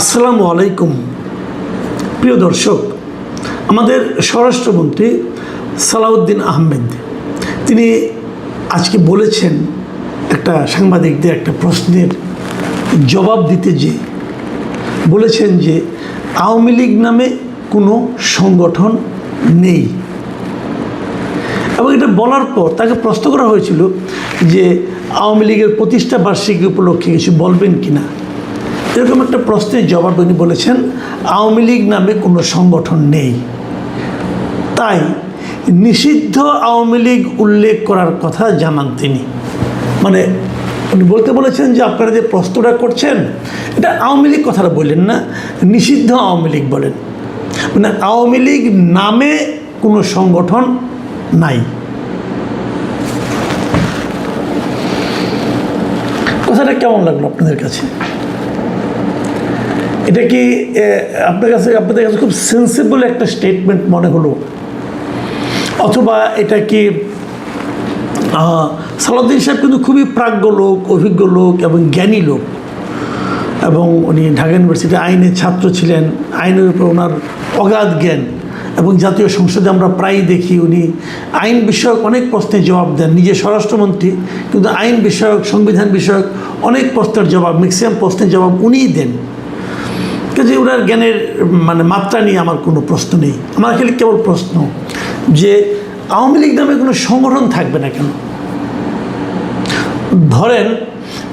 আসসালামু আলাইকুম প্রিয় দর্শক, আমাদের স্বরাষ্ট্রমন্ত্রী সালাউদ্দিন আহমেদ তিনি আজকে বলেছেন একটা সাংবাদিকদের একটা প্রশ্নের জবাব দিতে যে বলেছেন যে আওয়ামী লীগ নামে কোনো সংগঠন নেই। এবং এটা বলার পর তাকে প্রশ্ন করা হয়েছিল যে আওয়ামী লীগের প্রতিষ্ঠা বার্ষিকী উপলক্ষে কিছু বলবেন কিনা। এরকম একটা প্রশ্নের জবাব উনি বলেছেন আওয়ামী লীগ নামে কোনো সংগঠন নেই, তাই নিষিদ্ধ আওয়ামী লীগ উল্লেখ করার কথা জানান তিনি। মানে উনি বলতে বলেছেন যে আপনারা যে প্রশ্নটা করছেন এটা আওয়ামী লীগ কথাটা বললেন না, নিষিদ্ধ আওয়ামী লীগ বলেন। মানে আওয়ামী লীগ নামে কোনো সংগঠন নাই। কথাটা কেমন লাগলো আপনাদের কাছে? এটা কি আপনাদের কাছে খুব সেন্সিবল একটা স্টেটমেন্ট মনে হলো, অথবা এটা কি সালাউদ্দিন সাহেব কিন্তু খুবই প্রাজ্ঞ লোক, অভিজ্ঞ লোক এবং জ্ঞানী লোক, এবং উনি ঢাকা ইউনিভার্সিটি আইনের ছাত্র ছিলেন, আইনের উপর ওনার অগাধ জ্ঞান, এবং জাতীয় সংসদে আমরা প্রায়ই দেখি উনি আইন বিষয়ক অনেক প্রশ্নের জবাব দেন। নিজে স্বরাষ্ট্রমন্ত্রী কিন্তু আইন বিষয়ক, সংবিধান বিষয়ক অনেক প্রশ্নের জবাব, ম্যাক্সিমাম প্রশ্নের জবাব উনিই দেন। কাজে ওনার জ্ঞানের মাত্রা নিয়ে আমার কোনো প্রশ্ন নেই। আমার খালি কেবল প্রশ্ন যে আওয়ামী লীগ নামে কোনো সংগঠন থাকবে না কেন? ধরেন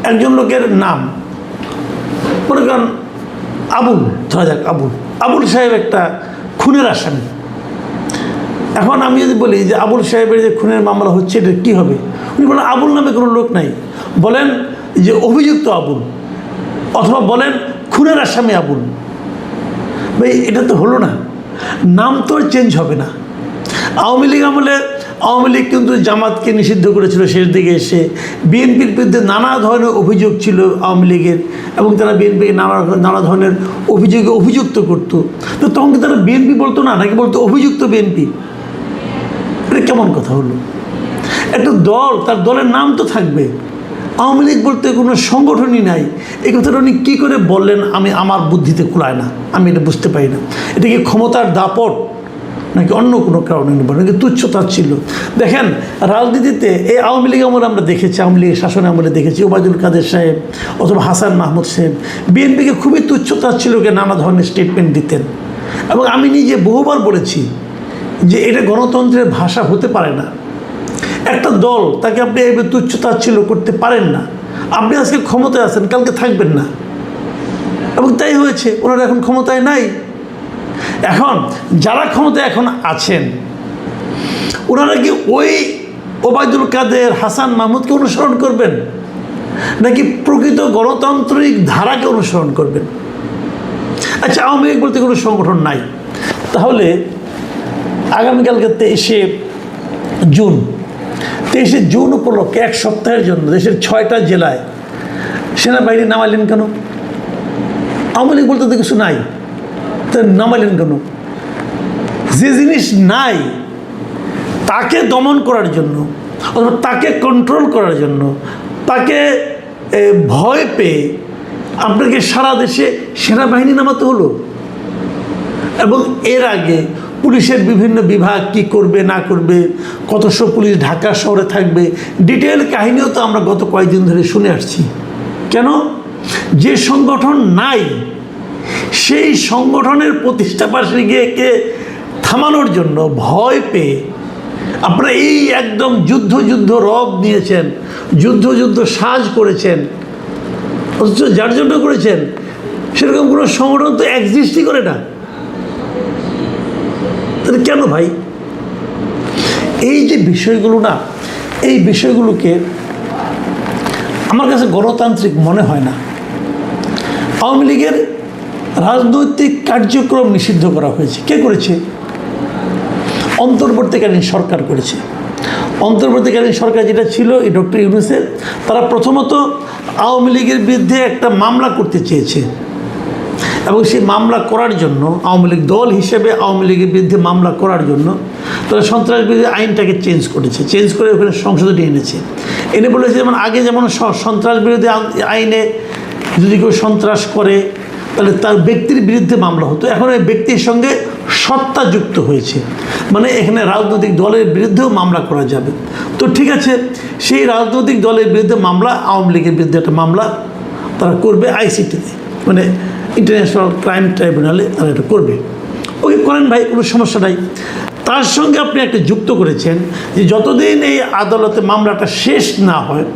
একজন লোকের নাম, মনে করেন আবুল, ধরা যাক আবুল সাহেব একটা খুনের আসামি। এখন আমি যদি বলি যে আবুল সাহেবের যে খুনের মামলা হচ্ছে এটা কী হবে, উনি বলেন আবুল নামে কোনো লোক নাই, বলেন যে অভিযুক্ত আবুল, অথবা বলেন খুনের আসামি আবুল। ভাই এটা তো হলো না, নাম তো চেঞ্জ হবে না। আওয়ামী লীগ আমলে আওয়ামী লীগ কিন্তু জামাতকে নিষিদ্ধ করেছিল শেষ দিকে এসে। বিএনপির বিরুদ্ধে নানা ধরনের অভিযোগ ছিল আওয়ামী লীগের, এবং তারা বিএনপিকে নানা ধরনের অভিযোগে অভিযুক্ত করতো। তো তখন কি তারা বিএনপি বলতো না, নাকি বলতো অভিযুক্ত বিএনপি? এটা কেমন কথা হলো? একটা দল, তার দলের নাম তো থাকবে। আওয়ামী লীগ বলতে কোনো সংগঠনই নাই, এই কথাটা উনি কী করে বললেন আমার বুদ্ধিতে কুলায় না, আমি এটা বুঝতে পারি না। এটা কি ক্ষমতার দাপট নাকি অন্য কোনো কারণে নাকি তুচ্ছতা ছিল? দেখেন রাজনীতিতে এই আওয়ামী লীগ আমলে আমরা দেখেছি, আওয়ামী লীগের শাসন আমলে দেখেছি ওবায়দুল কাদের সাহেব অথবা হাসান মাহমুদ সাহেব বিএনপিকে খুবই তুচ্ছতা ছিল, নানা ধরনের স্টেটমেন্ট দিতেন। এবং আমি নিজে বহুবার বলেছি যে এটা গণতন্ত্রের ভাষা হতে পারে না। একটা দল তাকে আপনি এই তুচ্ছতাচ্ছিল্য করতে পারেন না। আপনি আজকে ক্ষমতায় আছেন, কালকে থাকবেন না, এবং তাই হয়েছে। ওনারা এখন ক্ষমতায় নাই। এখন যারা ক্ষমতায় এখন আছেন ওনারা কি ওই ওবায়দুল কাদের, হাসান মাহমুদকে অনুসরণ করবেন, নাকি প্রকৃত গণতান্ত্রিক ধারাকে অনুসরণ করবেন? আচ্ছা, আওয়ামী লীগ বলতে কোনো সংগঠন নাই, তাহলে আগামীকালকে 23শে জুন উপলক্ষে এক সপ্তাহের জন্য দেশের 6টা জেলায় সেনাবাহিনী নামাইলেন কেন? আওয়ামী লীগ বলতে তো কিছু নাই, তা নামাইলেন কেন? যে জিনিস নাই তাকে দমন করার জন্য, অথবা তাকে কন্ট্রোল করার জন্য, তাকে ভয় পেয়ে আপনাকে সারা দেশে সেনাবাহিনী নামাতে হলো। এবং এর আগে পুলিশের বিভিন্ন বিভাগ কি করবে না করবে, কতশো পুলিশ ঢাকা শহরে থাকবে, ডিটেল কাহিনীও তো আমরা গত কয়েকদিন ধরে শুনে আসছি। কেন? যে সংগঠন নাই সেই সংগঠনের প্রতিষ্ঠা বার্ষিকীকে থামানোর জন্য ভয় পেয়ে আপনারা এই একদম যুদ্ধ রব নিয়েছেন, যুদ্ধ সাজ করেছেন, অথচ যার জন্য করেছেন সেরকম কোনো সংগঠন তো এক্সিস্টই করে না। কেন ভাই? এই যে বিষয়গুলো না, এই বিষয়গুলোকে আমার কাছে গণতান্ত্রিক মনে হয় না। আওয়ামী লীগের রাজনৈতিক কার্যক্রম নিষিদ্ধ করা হয়েছে। কে করেছে? অন্তর্বর্তীকালীন সরকার করেছে। অন্তর্বর্তীকালীন সরকার যেটা ছিল এই ডক্টর ইউনূসের, তারা প্রথমত আওয়ামী লীগের বিরুদ্ধে একটা মামলা করতে চেয়েছে, এবং সেই মামলা করার জন্য আওয়ামী লীগ দল হিসেবে আওয়ামী লীগের বিরুদ্ধে মামলা করার জন্য তারা সন্ত্রাস বিরোধী আইনটাকে চেঞ্জ করে ওখানে সংশোধনী এনেছে। এনে বলেছে যেমন আগে যেমন সন্ত্রাস বিরোধী আইনে যদি কেউ সন্ত্রাস করে তাহলে তার ব্যক্তির বিরুদ্ধে মামলা হতো। এখন এই ব্যক্তির সঙ্গে সত্তা যুক্ত হয়েছে, মানে এখানে রাজনৈতিক দলের বিরুদ্ধেও মামলা করা যাবে। তো ঠিক আছে, সেই রাজনৈতিক দলের বিরুদ্ধে মামলা, আওয়ামী লীগের বিরুদ্ধে একটা মামলা তারা করবে আইসিটিতে, মানে ইন্টারন্যাশনাল ক্রাইম ট্রাইব্যুনালে তারা এটা করবে। ওকে করেন ভাই, কোনো সমস্যা নাই। তার সঙ্গে আপনি একটা যুক্ত করেছেন যে যতদিন এই আদালতে মামলাটা শেষ না হয়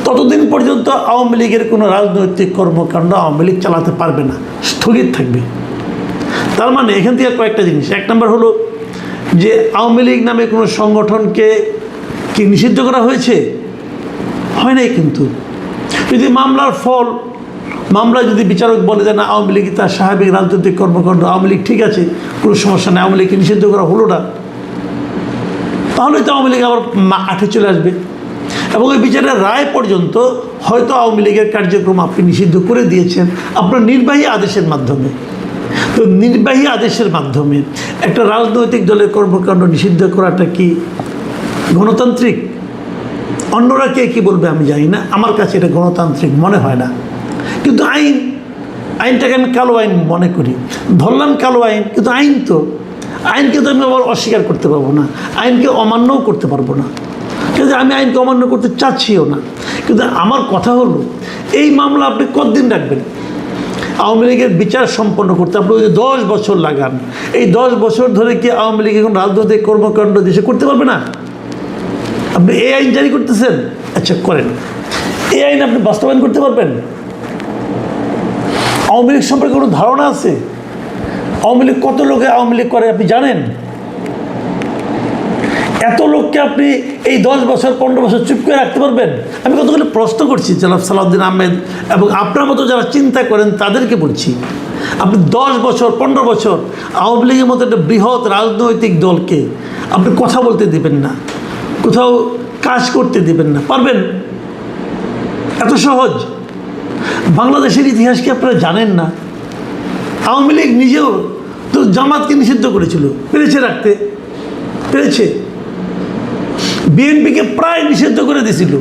ততদিন পর্যন্ত আওয়ামী লীগের কোনো রাজনৈতিক কর্মকাণ্ড আওয়ামী লীগ চালাতে পারবে না, স্থগিত থাকবে। তার মানে এখান থেকে কয়েকটা জিনিস। এক নম্বর হলো যে আওয়ামী লীগ নামে কোনো সংগঠনকে কি নিষিদ্ধ করা হয়েছে? হয় নাই। কিন্তু যদি মামলার ফল, মামলা যদি বিচারক বলে যে না আওয়ামী লীগ তার স্বাভাবিক রাজনৈতিক কর্মকাণ্ড, আওয়ামী লীগ ঠিক আছে, কোনো সমস্যা নেই, আওয়ামী লীগকে নিষিদ্ধ করা হলো না, তাহলে তো আওয়ামী লীগ আবার আঠে চলে আসবে এবং ওই বিচারের রায় পর্যন্ত হয়তো আওয়ামী লীগের কার্যক্রম আপনি নিষিদ্ধ করে দিয়েছেন আপনার নির্বাহী আদেশের মাধ্যমে। তো নির্বাহী আদেশের মাধ্যমে একটা রাজনৈতিক দলের কর্মকাণ্ড নিষিদ্ধ করাটা কি গণতান্ত্রিক? অন্যরা কে কী বলবে আমি জানি না, আমার কাছে এটা গণতান্ত্রিক মনে হয় না। কিন্তু আইনটাকে আমি কালো আইন মনে করি। ধরলাম কালো আইন, কিন্তু আইন তো, আইনকে তো আমি আবার অস্বীকার করতে পারবো না, আইনকে অমান্যও করতে পারবো না, কিন্তু আমি আইনকে অমান্য করতে চাচ্ছিও না। কিন্তু আমার কথা হলো এই মামলা আপনি কতদিন রাখবেন? আওয়ামী লীগের বিচার সম্পন্ন করতে আপনি যদি 10 বছর লাগান, এই 10 বছর ধরে কি আওয়ামী লীগ এখন রাজনৈতিক কর্মকাণ্ড দেশে করতে পারবে না? আপনি এই আইন জারি করতেছেন, আচ্ছা করেন, এই আইন আপনি বাস্তবায়ন করতে পারবেন? আওয়ামী লীগ সম্পর্কে কোনো ধারণা আছে? আওয়ামী লীগ কত লোকে আওয়ামী লীগ করে আপনি জানেন? এত লোককে আপনি এই 10 বছর 15 বছর চুপ করে রাখতে পারবেন? আমি কতগুলো প্রশ্ন করছি জনাব সালাউদ্দিন আহমেদ এবং আপনার মতো যারা চিন্তা করেন তাদেরকে বলছি, আপনি 10 বছর 15 বছর আওয়ামী লীগের মতো একটা বৃহৎ রাজনৈতিক দলকে আপনি কথা বলতে দেবেন না, কোথাও কাজ করতে দেবেন না, পারবেন? এত সহজ? বাংলাদেশের ইতিহাস কি আপনারা জানেন না? আওয়ামী লীগ নিজেও তো জামাতকে নিষিদ্ধ করেছিল, পেরেছে রাখতে, পেরেছে। বিএনপিকে প্রায় নিষিদ্ধ করে দিয়েছিল,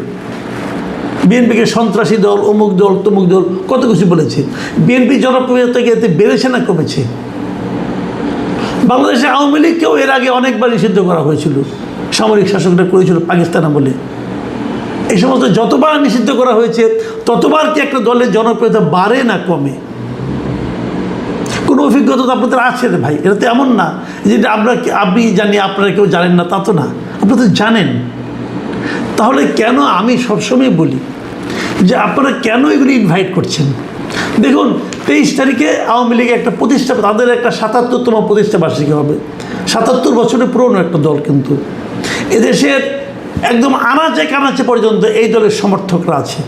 বিএনপিকে সন্ত্রাসী দল, অমুক দল, তমুক দল, কত কিছু বলেছে। বিএনপি জনপ্রিয়তা এতে বেড়েছে না কমেছে? বাংলাদেশে আওয়ামী লীগকেও এর আগে অনেকবার নিষিদ্ধ করা হয়েছিল, সামরিক শাসকরা করেছিল পাকিস্তান বলে। এই সমস্ত যতবার নিষিদ্ধ করা হয়েছে ততবার কি একটা দলের জনপ্রিয়তা বাড়ে না কমে? কোনো অভিজ্ঞতা তো আপনাদের আছে রে ভাই, এটা তো এমন না যে আপনি জানি আপনারা কেউ জানেন না, তা তো না, আপনারা তো জানেন। তাহলে কেন আমি সবসময় বলি যে আপনারা কেন এগুলি ইনভাইট করছেন? দেখুন 23 তারিখে আওয়ামী লীগের একটা প্রতিষ্ঠা, তাদের একটা 77তম প্রতিষ্ঠা বার্ষিকী হবে। 77 বছরের পুরনো একটা দল, কিন্তু এদেশের একদম আনাচে কানাচে পর্যন্ত এই দলের সমর্থকরা আছে।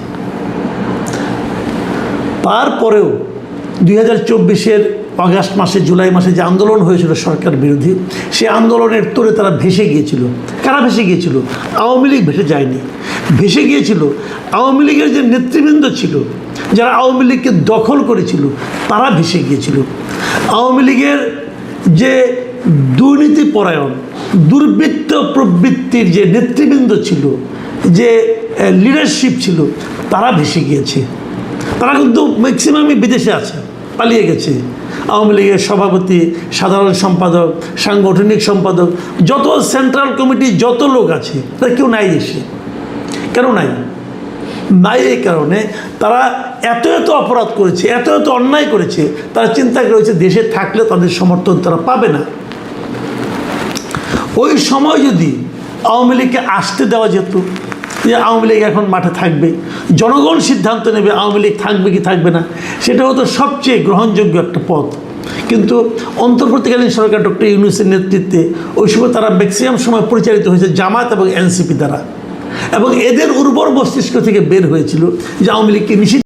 তারপরেও 2024-এর অগাস্ট মাসে, জুলাই মাসে যে আন্দোলন হয়েছিল সরকার বিরোধী, সেই আন্দোলনের তোরে তারা ভেসে গিয়েছিল। কারা ভেসে গিয়েছিল? আওয়ামী লীগ ভেসে যায়নি, ভেসে গিয়েছিল আওয়ামী লীগের যে নেতৃবৃন্দ ছিল, যারা আওয়ামী লীগকে দখল করেছিল, তারা ভেসে গিয়েছিল। আওয়ামী লীগের যে দুর্নীতিপরায়ণ, দুর্বৃত্ত প্রবৃত্তির যে নেতৃবৃন্দ ছিল, যে লিডারশিপ ছিল, তারা ভেসে গিয়েছে। তারা কিন্তু ম্যাক্সিমামই বিদেশে আছে, পালিয়ে গেছে। আওয়ামী লীগের সভাপতি, সাধারণ সম্পাদক, সাংগঠনিক সম্পাদক, যত সেন্ট্রাল কমিটি যত লোক আছে, তারা কেউ নাই দেশে। কেন নাই? নাই এই কারণে তারা এত এত অপরাধ করেছে, এত এত অন্যায় করেছে, তারা চিন্তা করেছে দেশে থাকলে তাদের সমর্থন তারা পাবে না। ওই সময় যদি আওয়ামী লীগকে আসতে দেওয়া যেত যে আওয়ামী লীগ এখন মাঠে থাকবে, জনগণ সিদ্ধান্ত নেবে আওয়ামী লীগ থাকবে কি থাকবে না, সেটা হতো সবচেয়ে গ্রহণযোগ্য একটা পথ। কিন্তু অন্তর্বর্তীকালীন সরকার ডক্টর ইউনূসের নেতৃত্বে ওই সময় তারা ম্যাক্সিমাম সময় পরিচালিত হয়েছে জামাত এবং এনসিপি দ্বারা, এবং এদের উর্বর মস্তিষ্ক থেকে বের হয়েছিল যে আওয়ামী লীগকে নিষিদ্ধ